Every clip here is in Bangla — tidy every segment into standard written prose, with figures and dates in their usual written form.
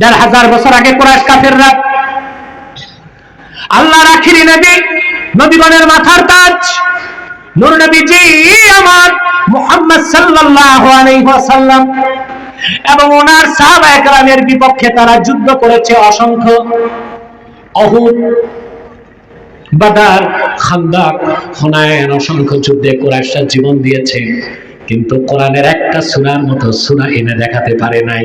১৫০০ বছর আগে কুরাইশ কাফেররা আল্লাহর আখিরি নবী, নবীগণের মাথার তাজ নূর নবীজি আমার মুহাম্মদ সাল্লাল্লাহু আলাইহি ওয়াসাল্লাম এবং ওনার সাহাবায়ে কেরামের বিপক্ষে তারা যুদ্ধ করেছে অসংখ্য। উহুদ, বাদার, খান্দাক, হুনাইন, অসংখ্য যুদ্ধে কুরাইশরা জীবন দিয়েছে, কিন্তু কোরআনের একটা সূরার মতো সূরা এনে দেখাতে পারে নাই।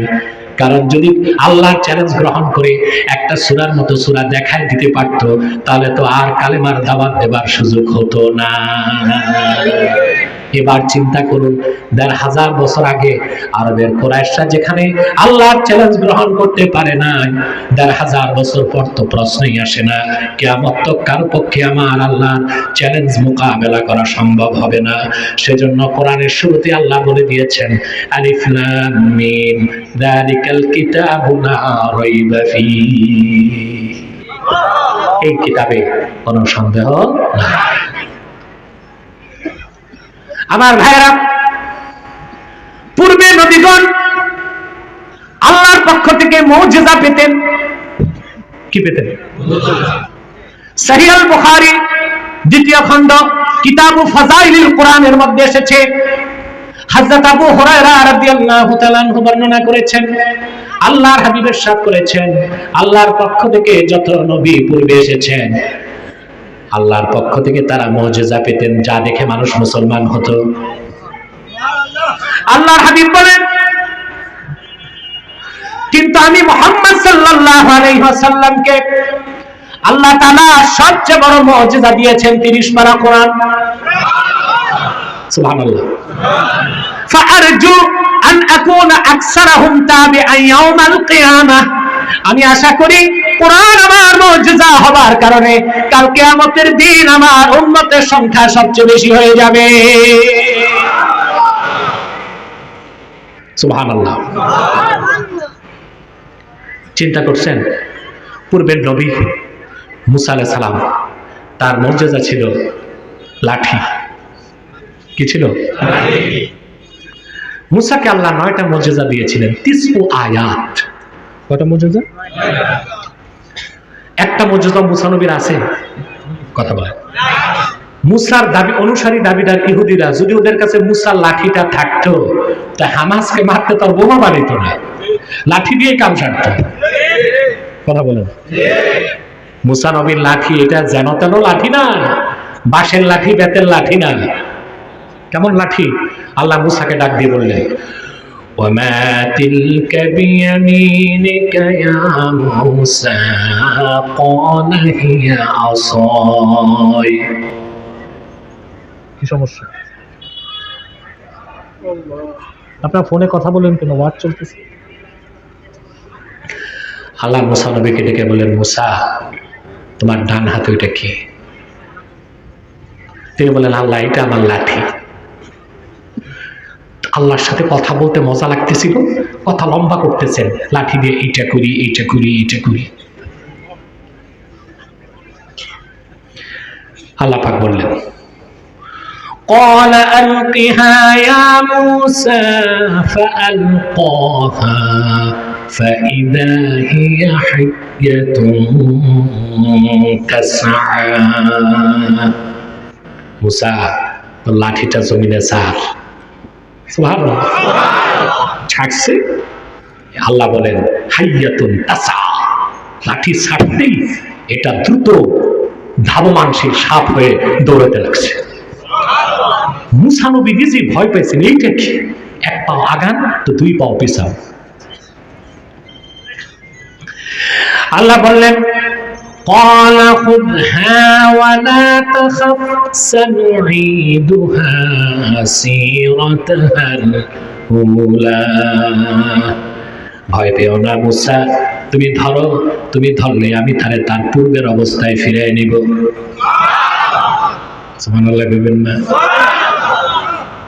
কারণ যদি আল্লাহর চ্যালেঞ্জ গ্রহণ করে একটা সূরার মতো সূরা দেখায় দিতে পারত, তাহলে তো আর কালেমার দাওয়াত দেবার সুযোগ হতো না। এবার চিন্তা করুন, ১৫০০ বছর আগে আরবের কুরাইশরা যেখানে আল্লাহর চ্যালেঞ্জ গ্রহণ করতে পারে না, ১৫০০ বছর পর তো প্রশ্নই আসে না কিয়ামত তো কার পক্ষে আমার আল্লাহর চ্যালেঞ্জ মোকাবেলা করা সম্ভব হবে না। সেজন্য কোরআনের শুরুতে আল্লাহ বলে দিয়েছেন, আলিফ লাম মিম যালিকাল কিতাবু লা রাইবা ফীহি, এই কিতাবে কোনো সন্দেহ নাই। আমার ভাইরা, পূর্বে নবীগণ আল্লাহর পক্ষ থেকে মুজিজা পেতেন। কি পেতেন? সহিহ আল বুখারী ২য় খণ্ড কিতাবু ফাযাইলিল কোরআনের মধ্যে এসেছে, হযরত আবু হুরায়রা রাদিয়াল্লাহু তাআলা আনহু বর্ণনা করেছেন, আল্লাহর হাবিব ইরশাদ করেছেন, আল্লাহর পক্ষ থেকে যত নবী পূর্বে এসেছেন আল্লাহর পক্ষ থেকে তারা মুজিজা পেতেন, যা দেখে মানুষ মুসলমান হতো। আল্লাহর হাবিব বলেন, কিন্তু আমি মুহাম্মদ সাল্লাল্লাহু আলাইহি ওয়াসাল্লামকে আল্লাহ তাআলা সবচেয়ে বড় মুজিজা দিয়েছেন 30 পারা কোরআন। সুবহানাল্লাহ। ফাআরজু আন আকুনা আকসারাহুম তাবিআন ইয়াউমাল কিয়ামাহ, আমি আশা করি কোরআন আমার মুজিজা হবার কারণে কাল কিয়ামতের দিন আমার উম্মতের সংখ্যা সবচেয়ে বেশি হয়ে যাবে। সুবহানাল্লাহ। চিন্তা করছেন, পূর্বের নবী মুসা আলাইহিস সালাম, তার মুজিজা ছিল লাঠি। কি ছিল? লাঠি। মুসাকে আল্লাহ 9টা মুজিজা দিয়েছিলেন, 30 আয়াত। কয়টা মুজিজা? একটা মুজিজা মুসা নবীর আছে? কথা বলে। মুসার দাবি অনুসারী দাবিদার ইহুদিরা যদি ওদের কাছে মুসার লাঠিটা থাকতো, তা হামাসকে মারতে তার বোমা বানাইতো না, লাঠি দিয়ে কাম সারতো। কথা বলেন। মুসা নবীর লাঠি এটা যেন তেন লাঠি না, বাঁশের লাঠি, বেতের লাঠি না। কেমন লাঠি? আল্লাহ মুসাকে ডাক দিয়ে বললেন, ওয়ামা তিলকা বিয়ামিনিকা ইয়া মুসা ক্বালা হিয়া আসাই। কি সমস্যা? আপনার ফোনে কথা বলেন কেন? ওয়াজ চলতেছে। আল্লাহ মুসা নবীকে ডেকে বললেন, মুসা তোমার ডান হাতে ওইটা কি? তিনি বললেন, আল্লাহ এটা আমার লাঠি। আল্লাহর সাথে কথা বলতে মজা লাগতেছিল, কথা লম্বা করতেছেন, লাঠি দিয়ে এইটা করি, এইটা করি, এইটা করি। আল্লাহ পাক বললেন, قال ألقها يا موسى فألقاها فإذا هي حية تسعى। মুসা তোর লাঠিটা জমিনে ছাড়। সুবহানাল্লাহ। ছাড়ছে। আল্লাহ বলেন, হাইয়াতুন তাসা, লাঠি ছাড়তেই এটা দ্রুত ধাবমানসী সাপ হয়ে দৌড়াতে লাগছে। মুসা নবী নিজে ভয় পেয়েছেন, এইটা কি? এক পাও আগান তো 2 পাও পিছাও। আল্লাহ বললেন, قال خذها ولا تخف سنعيدها سيرتها الأولى। ভয় পেও না মুসা, তুমি ধরো, তুমি ধরলে আমি তারে তার পূর্বের অবস্থায় ফিরিয়ে নিব। সুবহানাল্লাহ বলবেন না?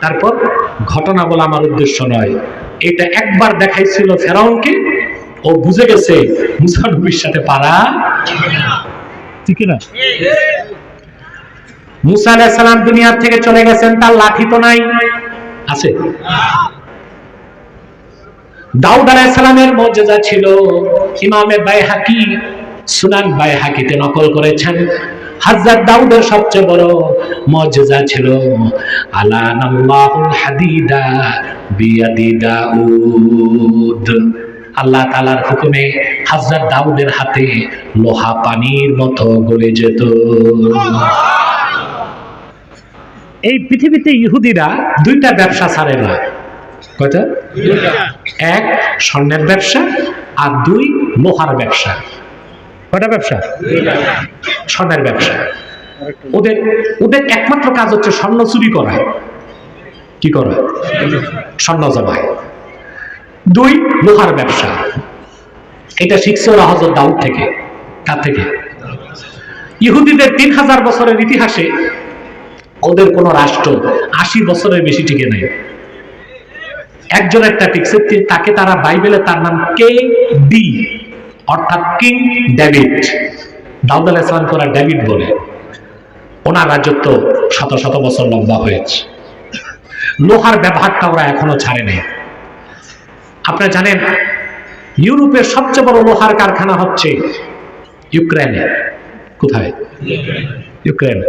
তারপর ঘটনা বলা আমার উদ্দেশ্য নয়, এটা একবার দেখাইছিল ফেরাউনকে, ও বুঝে গেছে মুসা নবীর সাথে পারা ঠিক না। মুসা আলাইহিস সালাম দুনিয়া থেকে চলে গেছেন, তার লাঠি তো নাই, আছে? দাউদ আলাইহিস সালামের মুজিজা ছিল, ইমামে বাইহাকি সুনান বাইহাকিতে নকল করেছেন। হযরত দাউদের সবচেয়ে বড় মুজিজা ছিল আলানাল্লাহুল হাদিদা বিয়াদি দাউদ। আল্লাহ তাআলার হুকুমে হযরত দাউদের হাতে লোহা পানির মতো গলে যেত। এই পৃথিবীতে ইহুদিরা দুইটা ব্যবসা ছাড়ে না। কয়টা? এক স্বর্ণের ব্যবসা, আর দুই লোহার ব্যবসা। কয়টা ব্যবসা? স্বর্ণের ব্যবসা। ওদের ওদের একমাত্র কাজ হচ্ছে স্বর্ণ চুরি করা। কি করা? স্বর্ণ জমায়। দুই লোহার ব্যবসা। এটা শিখছে ওরা হযরত দাউদ থেকে। কার থেকে? ইহুদিদের 3000 বছরের ইতিহাসে ওদের কোন রাষ্ট্র 80 বছরের বেশি টিকে নাই। একজন একটা টিকছে, তাকে তারা বাইবেলে তার নাম কে ডি, অর্থাৎ কিং ডেভিড। দাউদ আলাইহিস সালাম করা ডেভিড বলে। ওনার রাজত্ব শত শত বছর লম্বা হয়েছে। লোহার ব্যবহারটা ওরা এখনো ছাড়ে নাই। আপনারা জানেন ইউরোপের সবচেয়ে বড় লোহার কারখানা হচ্ছে ইউক্রেনে। কোথায়? ইউক্রেন।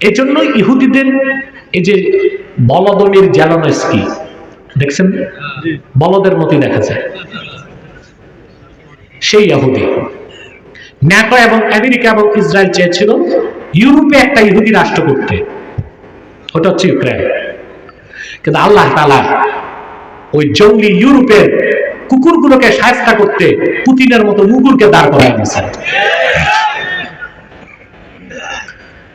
এই জন্য ইহুদিদের এই যে বলদমির জেলনস্কি দেখছেন, বলদের মতই দেখা যায়, সেই ইহুদি। ন্যাটো এবং আমেরিকা এবং ইসরায়েল চেয়েছিল ইউরোপে একটা ইহুদি রাষ্ট্র করতে, ওটা হচ্ছে ইউক্রেন। কিন্তু আল্লাহ তাআলা ওই জঙ্গলি ইউরোপের কুকুরগুলোকে শায়েস্তা করতে পুতিনের মতো মুগুরকে দাঁড় করায় দিয়েছেন।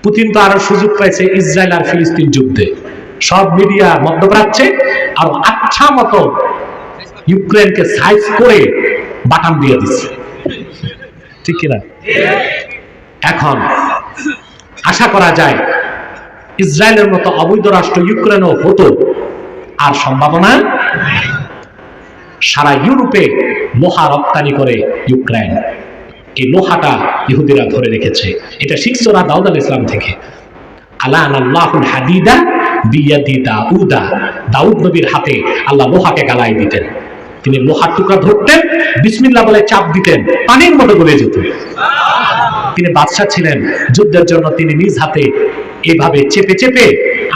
পুতিন তো আরো সুযোগ পাইছে ইসরায়েল আর ফিলিস্তিন যুদ্ধে। সব মিডিয়া মধ্যপ্রাচ্যে আর আচ্ছা মতো ইউক্রেনকে সাইজ করে বাটাম দিয়ে দিচ্ছে। ঠিক কিনা? এখন আশা করা যায় ইসরায়েলের মতো অবৈধ রাষ্ট্র ইউক্রেনও হতো, আর সম্ভাবনা। সারা ইউরোপে লোহা রপ্তানি করে ইউক্রেন। এই লোহাটা ইহুদিরা ধরে রেখেছে। এটা শিখছে ওরা দাউদ আলাইহিস সালাম থেকে। আলানাল্লাহুল হাদিদা বিয়াদি দাউদা। দাউদ নবীর হাতে আল্লাহ লোহাকে গালায় দিতেন। তিনি লোহার টুকরা ধরতেন, বিসমিল্লাহ বলে চাপ দিতেন, পানির মতো গলে যেত। তিনি বাদশা ছিলেন, যুদ্ধের জন্য তিনি নিজ হাতে এভাবে চেপে চেপে,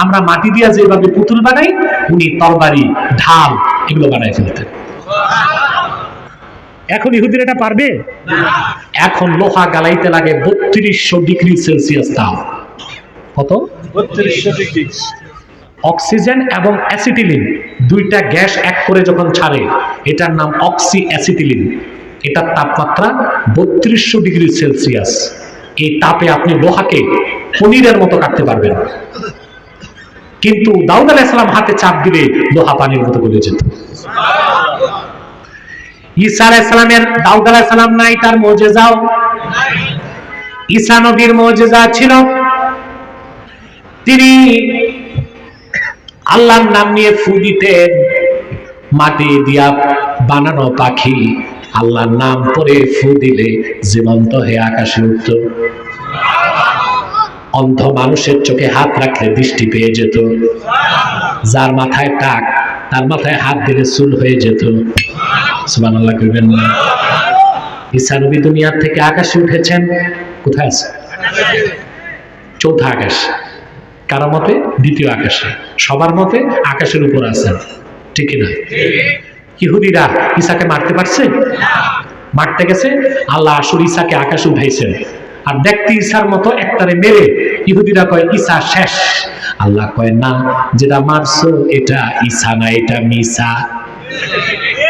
আমরা মাটি দিয়া যেভাবে পুতুল বানাই, উনি তরবারি ঢাল এগুলো বানাই ফেলতেন। এখন ইহুদিরা এটা পারবে? এখন লোহা গালাইতে লাগে 3200 ডিগ্রি সেলসিয়াস তাপ। কত? 3200 ডিগ্রি। অক্সিজেন এবং অ্যাসিটিলিন দুইটা গ্যাস এক করে যখন ছাড়ে, এটার নাম অক্সি অ্যাসিটিলিন। এটার তাপমাত্রা 3200 ডিগ্রি সেলসিয়াস। এই তাপে আপনি লোহাকে পনিরের মতো কাটতে পারবেন, কিন্তু দাউদ আলাইহিস সালাম হাতে চাপ দিলে লোহা পানির মতো গলে যেত। ঈসা আলাইহিস সালামের দাউদ আলাইহিস সালাম নাই, তার মুজিজাও ঈসা নবীর মুজিজা ছিল। তিনি আল্লাহর নাম নিয়ে ফু দিতেন, মাটি দিয়া বানানো পাখি আল্লাহর নাম পড়ে ফু দিলে জীবন্ত হয়ে আকাশে উঠত। অন্ধ মানুষের চোখে হাত রাখলে দৃষ্টি পেয়ে যেত। যার মাথায় টাক, তার মাথায় হাত দিলে চুল হয়ে যেত। সুবহানাল্লাহ কইবেন না? ঈসা নবী দুনিয়ার থেকে আকাশে উঠেছেন। কোথায় আছে? চৌথা আকাশ। কারো মতে দ্বিতীয় আকাশে, সবার মতে আকাশের উপর আছেন। ঠিক না? ইহুদিরা ঈসাকে মারতে পারছে? মারতে গেছে, আল্লাহ আসলে ঈসাকে আকাশে উঠাইছেন। আর দেখতে ঈসার মতো একটারে মেরে ইহুদিরা কয় ঈসা শেষ। আল্লাহ কয় না, যেটা মারছো এটা ঈসা না, এটা মিসা।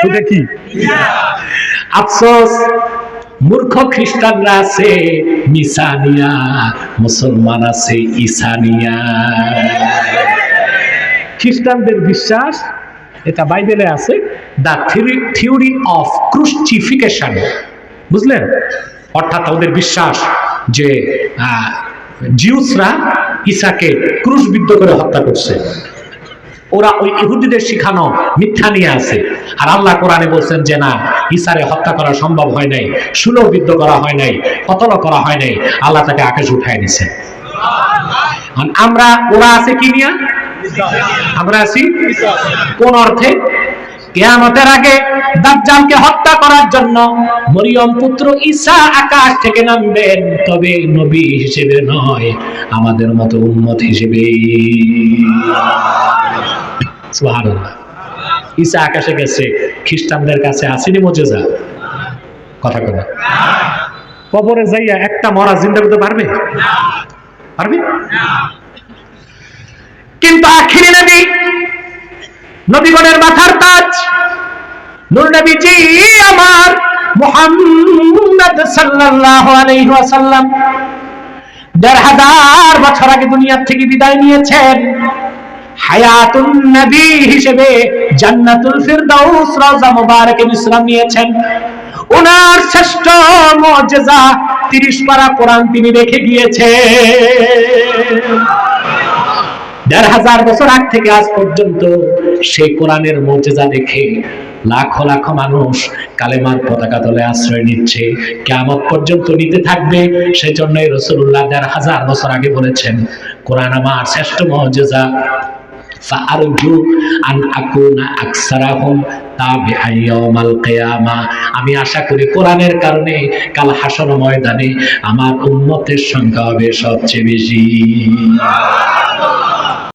এটা কি? আফসোস, মূর্খ খ্রিস্টানরা আছে মিসানিয়া, মুসলমান আছে ঈসানিয়া। খ্রিস্টানদের বিশ্বাস, এটা বাইবেলে আছে, দ্য থিওরি অফ ক্রুসিফিকেশন। বুঝলেন? অর্থাৎ ওদের বিশ্বাস যে জিউসরা ঈসাকে ক্রুশবিদ্ধ করে হত্যা করছে। ওরা ওই ইহুদিদের শিখানো মিথ্যা নিয়ে আছে। আর আল্লাহ কোরআনে বলছেন যে না, ঈসারে হত্যা করা সম্ভব হয় নাই, সুলভবিদ্ধ করা হয় নাই, কতল করা হয় নাই, আল্লাহ তাকে আকাশে উঠায় নিছে। আমরা, ওরা আছে কি নিয়া? আমরা আছি কোন অর্থে? কিয়ামতের আগে দাজ্জালকে হত্যা করার জন্য মরিয়ম পুত্র ঈসা আকাশ থেকে নামবেন, তবে নবী হিসেবে নয়, আমাদের মতো উম্মত হিসেবে। সুবহানাল্লাহ। ঈসা আকাশে গেছে, খ্রিস্টানদের কাছে আসেনি মুজিজা? কথা কথা কবরে যাইয়া একটা মরা জিন্দা করতে পারবে? পারবে না। কিন্তু আখিরি নবী, নবীগণের মাথার তাজ নূর নবীজি আমার মুহাম্মদ সাল্লাল্লাহু আলাইহি ওয়াসাল্লাম ১৫০০ বছর আগে দুনিয়া থেকে বিদায় নিয়েছেন। হায়াতুন নবী হিসেবে জান্নাতুল ফিরদাউস রওজা মুবারকে বিশ্রাম নিয়েছেন। ওনার শ্রেষ্ঠ মুজিজা ৩০ পারা কোরআন তিনি রেখে গিয়েছেন। ১৫০০ বছর আগ থেকে আজ পর্যন্ত সেই কোরআনের মুজিজা দেখে লাখো লাখো মানুষ কালেমার পতাকা তলে আশ্রয় নিচ্ছে, কিয়ামত পর্যন্ত নিতে থাকবে। সেই জন্যই রাসূলুল্লাহ ১৫০০ বছর আগে বলেছেন, কোরআন আমার শ্রেষ্ঠ মুজিজা, ফাআরজু আন আকুনা আকসারাহুম তাবিআন ইয়াউমাল কিয়ামা। আমি আশা করি কোরআনের কারণে কাল হাসর ময়দানে আমার উম্মতের সংখ্যা হবে সবচেয়ে বেশি।